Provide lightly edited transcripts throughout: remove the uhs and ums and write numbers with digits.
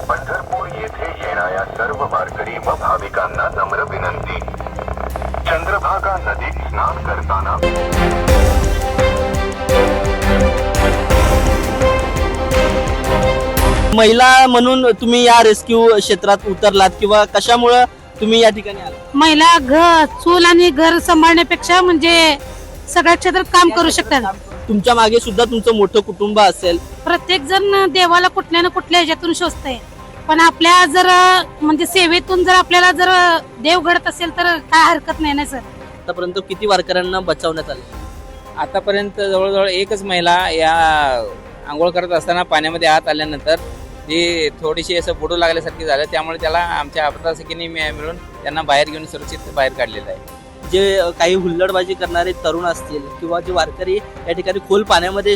पंढरपूर येथे येणाऱ्या सर्व वारकरी व भाविकांना नम्र विनंती. चंद्रभागा नदीत स्नान करताना महिला म्हणून तुम्ही या रेस्क्यू क्षेत्रात उतरलात किंवा कशामुळे तुम्ही या ठिकाणी आलात? महिला घर चूल आणि घर सांभाळण्यापेक्षा म्हणजे सगळ्या क्षेत्रात काम करू शकतात. तुमच्या मागे सुद्धा तुमचं मोठं कुटुंब असेल. प्रत्येक जण देवाला कुठल्या ना कुठल्या ह्याच्यातून शोधतंय, पण आपल्या जर म्हणजे सेवेतून जर आपल्याला जर देव घडत असेल तर काय हरकत नाही ना सर. आतापर्यंत किती वारकऱ्यांना बचावण्यात आले? आतापर्यंत जवळजवळ एकच महिला या आंघोळ करत असताना पाण्यामध्ये आत आल्यानंतर जी थोडीशी असं बुडू लागल्यासारखी झालं, त्यामुळे त्याला आमच्या आपत्कालीन मिळून त्यांना बाहेर घेऊन सुरक्षित बाहेर काढलेलं आहे. जे काही हुल्लडबाजी करणारे तरुण असतील किंवा जे वारकरी या ठिकाणी खोल पाण्यामध्ये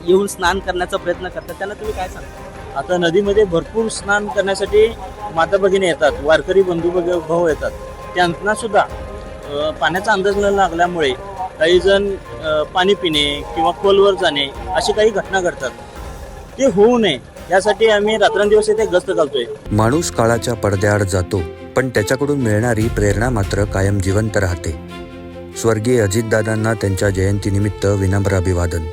येऊन स्नान करण्याचा प्रयत्न करतात, त्यांना तुम्ही काय सांगता? आता नदीमध्ये भरपूर स्नान करण्यासाठी माता भगिनी येतात, वारकरी बंधू भाऊ येतात. त्यांना सुद्धा पाण्याचा अंदाज न लागल्यामुळे काही जण पाणी पिणे किंवा खोलवर जाणे अशी काही घटना घडतात. ते होऊ नये यासाठी आम्ही रात्रंदिवस इथे गस्त घालतोय. माणूस काळाच्या पडद्याआड जातो, पण त्याच्याकडून मिळणारी प्रेरणा मात्र कायम जिवंत राहते. स्वर्गीय अजितदादांना त्यांच्या जयंतीनिमित्त विनम्र अभिवादन.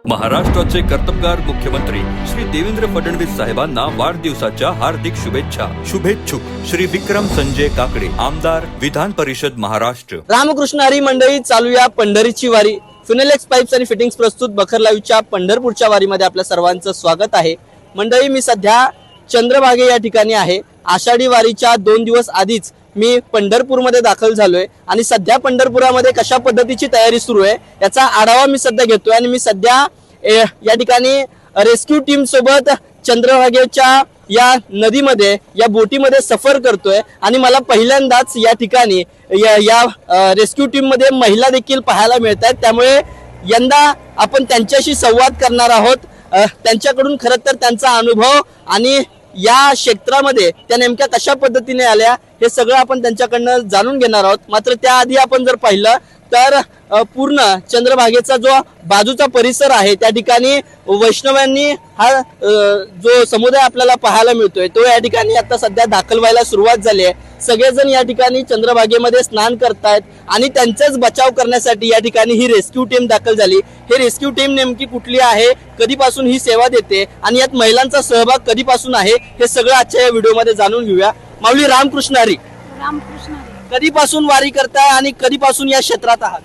महाराष्ट्राचे कर्तबगार मुख्यमंत्री श्री देवेंद्र फडणवीस साहेबांना वाढदिवसाच्या हार्दिक शुभेच्छा. शुभेच्छुक श्री विक्रम संजय काकडे, आमदार, विधान परिषद महाराष्ट्र. रामकृष्ण हरी मंडळी, चालूया पंढरीची वारी. फिनेलेक्स पाईप्स आणि फिटिंग्स प्रस्तुत बखर लाईव्हच्या पंढरपूरच्या वारीमध्ये आपल्या सर्वांचं स्वागत आहे. मंडळी, मी सध्या चंद्रभागे या ठिकाणी आहे. आषाढी वारीच्या 2 दिवस आधीच मी पंढरपूरमध्ये दाखल झालोय आणि सध्या पंढरपुरामध्ये कशा पद्धतीची तयारी सुरू आहे याचा आढावा मी सध्या घेतोय. आणि मी सध्या या ठिकाणी रेस्क्यू टीम सोबत चंद्रभागेच्या या नदीमध्ये या बोटीमध्ये सफर करतोय आणि मला पहिल्यांदाच या ठिकाणी या रेस्क्यू टीम मध्ये महिला देखील पाहायला मिळत आहेत. त्यामुळे यंदा आपण त्यांच्याशी संवाद करणार आहोत. त्यांच्याकडून खरं तर त्यांचा अनुभव आणि या क्षेत्रामध्ये त्या नेमक्या कशा पद्धतीने आल्या हे सगळं आपण त्यांच्याकडनं जाणून घेणार आहोत. मात्र त्याआधी आपण जर पाहिलं तर पूर्ण चंद्रभागेचा जो बाजूचा परिसर आहे त्या ठिकाणी वैष्णवांनी हा जो समुदाय आपल्याला पाहायला मिळतोय तो या ठिकाणी आता सध्या दाखल व्हायला सुरुवात झाली आहे. सगळेजण या ठिकाणी चंद्रभागेमध्ये स्नान करतायत आणि त्यांचाच बचाव करण्यासाठी या ठिकाणी ही रेस्क्यू टीम दाखल झाली. हे रेस्क्यू टीम नेमकी कुठली आहे, कधीपासून ही सेवा देते आणि यात महिलांचा सहभाग कधीपासून आहे हे सगळं आजच्या या व्हिडिओमध्ये जाणून घेऊया. माऊली, रामकृष्ण हरी. रामकृष्ण कधीपासून वारी करताय आणि कधीपासून या क्षेत्रात आहात?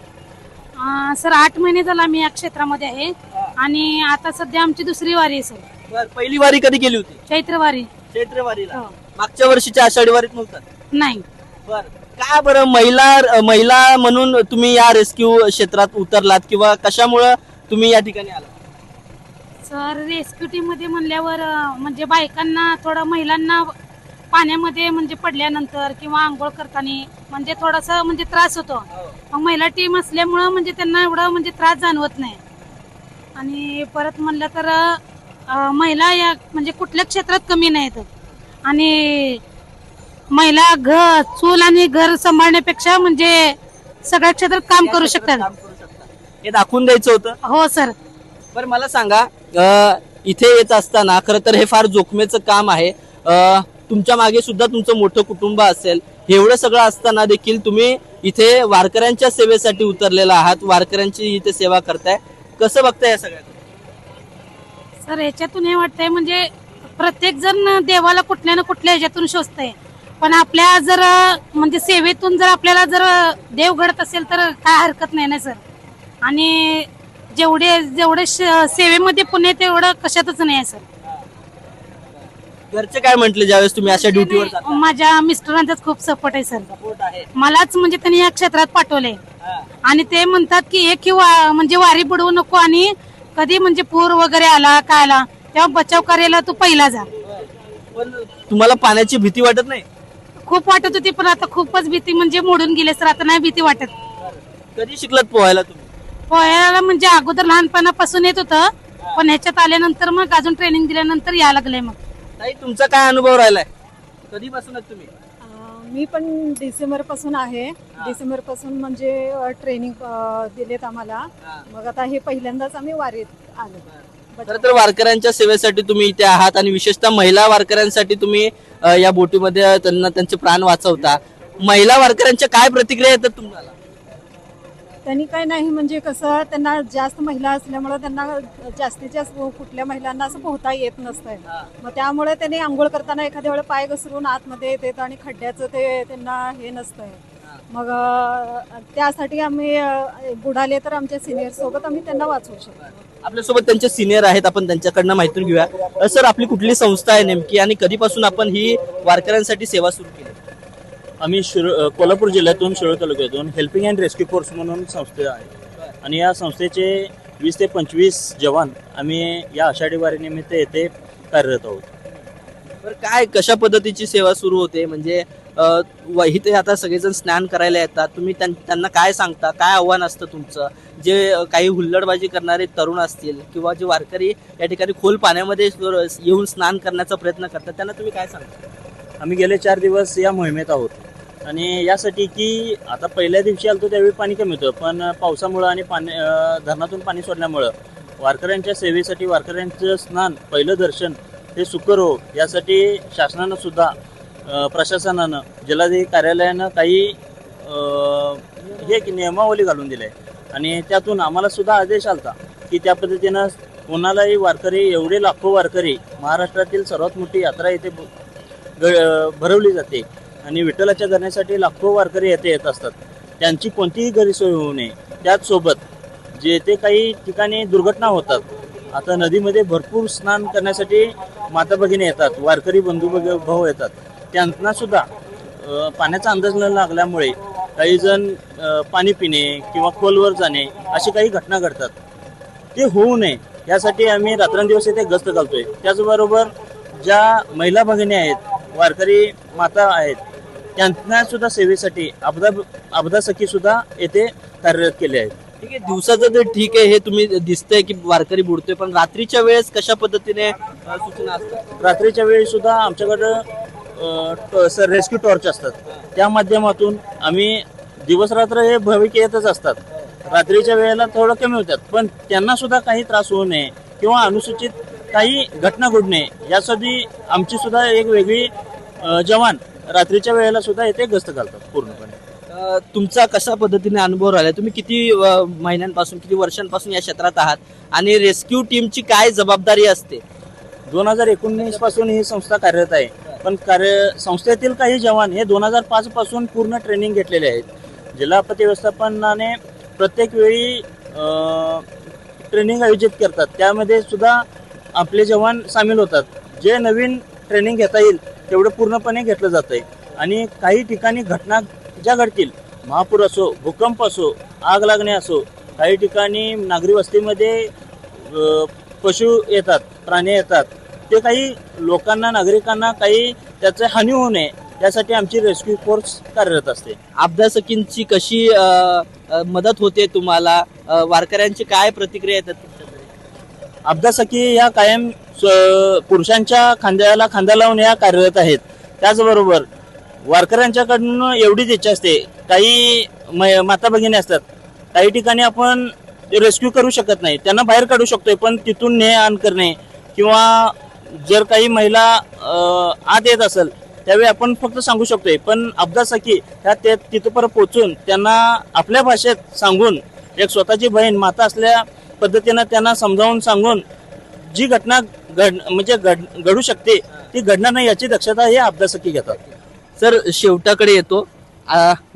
सर 8 महिने झाला मी या क्षेत्रामध्ये आहे आणि आता सध्या आमची दुसरी वारी आहे सर. पहिली वारी कधी केली होती? चैत्र वारी. चैत्र वारीला. मागच्या वर्षीच्या आषाढी वारीत नव्हतं? नाही. बर, काय बरं, महिला म्हणून तुम्ही या रेस्क्यू क्षेत्रात उतरलात किंवा कशामुळे तुम्ही या ठिकाणी आलात? सर रेस्क्यू टीम मध्ये म्हणल्यावर म्हणजे बायकांना थोडं महिलांना पाण्यामध्ये म्हणजे पडल्यानंतर किंवा आंघोळ करताना म्हणजे थोडासा म्हणजे त्रास होतो. मग महिला टीम असल्यामुळं म्हणजे त्यांना एवढा म्हणजे त्रास जाणवत नाही. आणि परत म्हणलं तर महिला या म्हणजे कुठल्या क्षेत्रात कमी नाहीत आणि महिला घर चूल आणि घर सांभाळण्यापेक्षा म्हणजे सगळ्या क्षेत्रात काम करू शकतात. हे दाखवून द्यायचं होतं. हो सर. बरं, मला सांगा, इथे येत असताना खरं तर हे फार जोखमीचं काम आहे. तुमच्या मागे सुद्धा तुमचं मोठं कुटुंब असेल. एवढं सगळं असताना देखील तुम्ही इथे वारकऱ्यांच्या सेवेसाठी उतरलेला आहात, वारकऱ्यांची इथे सेवा करताय. कसं बघताय या सगळ्यात? सर ह्याच्यातून हे वाटतंय म्हणजे प्रत्येक जण देवाला कुठल्या ना कुठल्या ह्याच्यातून शोधतंय, पण आपल्या जर म्हणजे सेवेतून जर आपल्याला जर देव घडत असेल तर काय हरकत नाही ना सर. आणि जेवढे सेवेमध्ये पुणे तेवढं कशातच नाही सर. घरचे काय म्हटले ज्यावेळेस तुम्ही अशा ड्युटीवर जाता? माझ्या मिस्टरांचाच खूप सपोर्ट आहे सर. सपोर्ट आहे. मलाच म्हणजे त्यांनी या क्षेत्रात पाठवले आणि ते म्हणतात की एक म्हणजे वारी बुडवू नको आणि कधी म्हणजे पूर वगैरे आला काय आला तेव्हा बचाव करायला तू पहिला जा. पण तुम्हाला पाण्याची भीती वाटत नाही? खूप वाटत होती, पण आता खूपच भीती म्हणजे मोडून गेले सर. आता नाही भीती वाटत. कधी शिकलात पोहायला तुम्ही? पोहायला म्हणजे अगोदर लहानपणापासून येत होतं, पण ह्याच्यात आल्यानंतर मग अजून ट्रेनिंग दिल्यानंतर यायला लागलंय. मग ताई, तुमचा काय अनुभव राहिलाय? कधीपासून तुम्ही? मी पण डिसेंबरपासून आहे. डिसेंबरपासून म्हणजे ट्रेनिंग दिलेत आम्हाला. मग आता हे पहिल्यांदाच आम्ही वारीत आलो. खरं तर वारकऱ्यांच्या सेवेसाठी तुम्ही इथे आहात आणि विशेषतः महिला वारकऱ्यांसाठी तुम्ही या बोटीमध्ये त्यांना त्यांचे प्राण वाचवता. महिला वारकऱ्यांच्या काय प्रतिक्रिया येतात तुम्हाला? त्यांनी काय नाही म्हणजे कसं त्यांना जास्त महिला असल्यामुळे त्यांना जास्तीत जास्त कुठल्या महिलांना असं पोहता येत नसतंय. मग त्यामुळे त्यांनी आंघोळ करताना एखाद्या वेळेला पाय घसरून आतमध्ये येतात आणि खड्ड्याचं ते त्यांना हे नसतंय. मग त्यासाठी आम्ही बुडाले तर आमच्या सिनियर सोबत आम्ही त्यांना वाचवू शकतो. आपल्यासोबत त्यांचे सिनियर आहेत, आपण त्यांच्याकडनं माहिती घेऊया. सर, आपली कुठली संस्था आहे नेमकी आणि कधीपासून आपण ही वारकऱ्यांसाठी सेवा सुरू केली? आम्ही कोल्हापूर जिल्ह्यातून शिरोळ तालुक्यातून हेल्पिंग अँड रेस्क्यू फोर्स म्हणून संस्था आहे आणि या संस्थेचे 20 ते 25 जवान आम्ही या आषाढी वारीनिमित्त येथे कार्यरत आहोत. बरं, काय कशा पद्धतीची सेवा सुरू होते? म्हणजे इथे आता सगळेजण स्नान करायला येतात, तुम्ही त्यांना काय सांगता? काय आव्हान असतं तुमचं? जे काही हुल्लडबाजी करणारे तरुण असतील किंवा जे वारकरी या ठिकाणी खोल पाण्यामध्ये येऊन स्नान करण्याचा प्रयत्न करतात, त्यांना तुम्ही काय सांगता? आम्ही गेले 4 दिवस या मोहिमेत आहोत आणि यासाठी की आता पहिल्या दिवशी आलतो त्यावेळी पाणी कमी होतं, पण पावसामुळं आणि धरणातून पाणी सोडल्यामुळं वारकऱ्यांच्या सेवेसाठी वारकऱ्यांचं स्नान, पहिलं दर्शन हे सुकर हो यासाठी शासनानं सुद्धा प्रशासनानं जिल्हाधिकारी कार्यालयानं काही हे नियमावली घालून दिली आहे आणि त्यातून आम्हाला सुद्धा आदेश आलता की त्या पद्धतीनं कोणालाही वारकरी, एवढे लाखो वारकरी, महाराष्ट्रातील सर्वात मोठी यात्रा इथे भरवली जाते आणि विठ्ठलाच्या दर्शनासाठी लाखो वारकरी येथे येत असतात. त्यांची कोणतीही गैरसोय होऊ नये. त्याचसोबत जे ते काही ठिकाणी दुर्घटना होतात, आता नदीमध्ये भरपूर स्नान करण्यासाठी माता भगिनी येतात, वारकरी बंधू भाऊ येतात, त्यांना सुद्धा पाण्याचा अंदाज न लागल्यामुळे काही जण पाणी पिणे किंवा खोलवर जाणे अशी काही घटना घडतात. ते होऊ नये यासाठी आम्ही रात्रंदिवस येथे गस्त घालतोय. त्याचबरोबर ज्या महिला भगिनी आहेत, वारकरी माता आहेत, त्यांना सुद्धा सेवेसाठी आपदा सखी सुद्धा येथे कार्यरत केले आहेत. ठीक आहे, दिवसाचं तर ठीक आहे, हे तुम्ही दिसतंय की वारकरी बुडतोय, पण रात्रीच्या वेळेस कशा पद्धतीने सूचना असतात? रात्रीच्या वेळी सुद्धा आमच्याकडं रेस्क्यू टॉर्च असतात, त्या माध्यमातून आम्ही दिवसरात्र हे भाविक येतच असतात. रात्रीच्या वेळेला थोडं कमी होतात, पण त्यांना सुद्धा काही त्रास होऊ नये किंवा अनुसूचित काही घटना घडू नये यासाठी आमची सुद्धा एक वेगळी जवान रात्रीच्या वेळेला सुद्धा येथे गस्त घालतात. पूर्णपणे तुमचा कशा पद्धतीने अनुभव राहिला? तुम्ही किती महिन्यांपासून, किती वर्षांपासून या क्षेत्रात आहात आणि रेस्क्यू टीमची काय जबाबदारी असते? 2019 पासून ही संस्था कार्यरत आहे, पण संस्थेतील काही जवान हे 2005 पासून पूर्ण ट्रेनिंग घेतलेले आहेत. जिल्हा आपत्ती व्यवस्थापनाने प्रत्येक वेळी ट्रेनिंग आयोजित करतात, त्यामध्ये सुद्धा आपले जवान सामील होतात. जे नवीन ट्रेनिंग घेता येईल तेवढं पूर्णपणे घेतलं जात आहे आणि काही ठिकाणी घटना ज्या घडतील, महापूर असो, भूकंप असो, आग लागणे असो, काही ठिकाणी नागरी वस्तीमध्ये पशु येतात, प्राणी येतात, ते काही लोकांना, नागरिकांना काही त्याची हानी होऊ नये यासाठी आमची रेस्क्यू फोर्स कार्यरत असते. आपदा सखींची कशी मदत होते तुम्हाला? वारकऱ्यांची काय प्रतिक्रिया येतात? आपदा सखी या कायम पुरुषांच्या खांद्याला खांदा लावून या कार्यरत आहेत. त्याचबरोबर वारकऱ्यांच्याकडून एवढीच इच्छा असते, काही माता भगिनी असतात, काही ठिकाणी आपण रेस्क्यू करू शकत नाही, त्यांना बाहेर काढू शकतोय, पण तिथून ने आण करणे किंवा जर काही महिला आत येत असेल त्यावेळी आपण फक्त सांगू शकतोय, पण आपदा सखी ह्या तिथपर्यंत पोहोचून त्यांना आपल्या भाषेत सांगून, एक स्वतःची बहीण माता असल्या पद्धतीनं त्यांना समजावून सांगून जी घटना घडू शकते ती घडणार नाही याची दक्षता हे आपदा सखी घेतात. सर, शेवटाकडे येतो.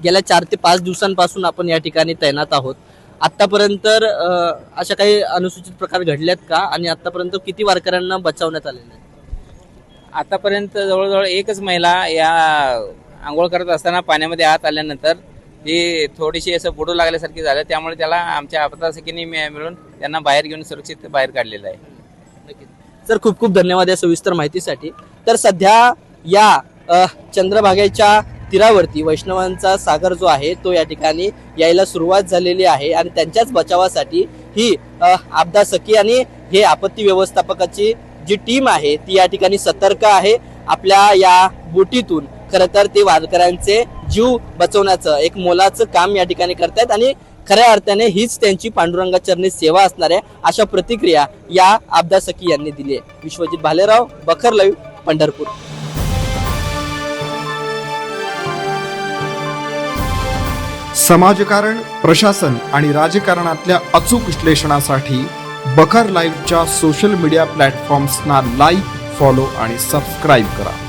गेल्या 4 ते 5 दिवसांपासून आपण या ठिकाणी तैनात आहोत. आतापर्यंत अशा काही अनुसूचित प्रकार घडल्यात का आणि आतापर्यंत किती वारकऱ्यांना बचावण्यात आलेलं आहे? आतापर्यंत जवळजवळ एकच महिला या आंघोळ करत असताना पाण्यामध्ये आत आल्यानंतर ती थोडीशी असं बुडू लागल्यासारखी झालं, त्यामुळे त्याला आमच्या आपदा सखींनी मिळून त्यांना बाहेर घेऊन सुरक्षित बाहेर काढलेलं आहे. सर, खूप खूप धन्यवाद या सविस्तर माहितीसाठी. तर सध्या या चंद्रभागेच्या तीरावरती वैष्णवांचा सागर जो आहे तो या ठिकाणी यायला सुरुवात झालेली आहे आणि त्यांच्याच बचावासाठी ही आपदा सखी आणि हे आपत्ती व्यवस्थापकाची जी टीम आहे ती या ठिकाणी सतर्क आहे. आपल्या या बोटीतून खरं तर ते वारकऱ्यांचे जीव बचवण्याचं एक मोलाचं काम या ठिकाणी करतायत आणि खऱ्या अर्थाने हीच त्यांची पांडुरंगाचरणी सेवा असणार आहे, अशा प्रतिक्रिया या आपदा सखी यांनी दिली आहे. विश्वजित भालेराव, बखर लाईव्ह, पंढरपूर. समाजकारण, प्रशासन आणि राजकारणातल्या अचूक विश्लेषणासाठी बखर लाईव्हच्या सोशल मीडिया प्लॅटफॉर्म्सना लाईक, फॉलो आणि सबस्क्राईब करा.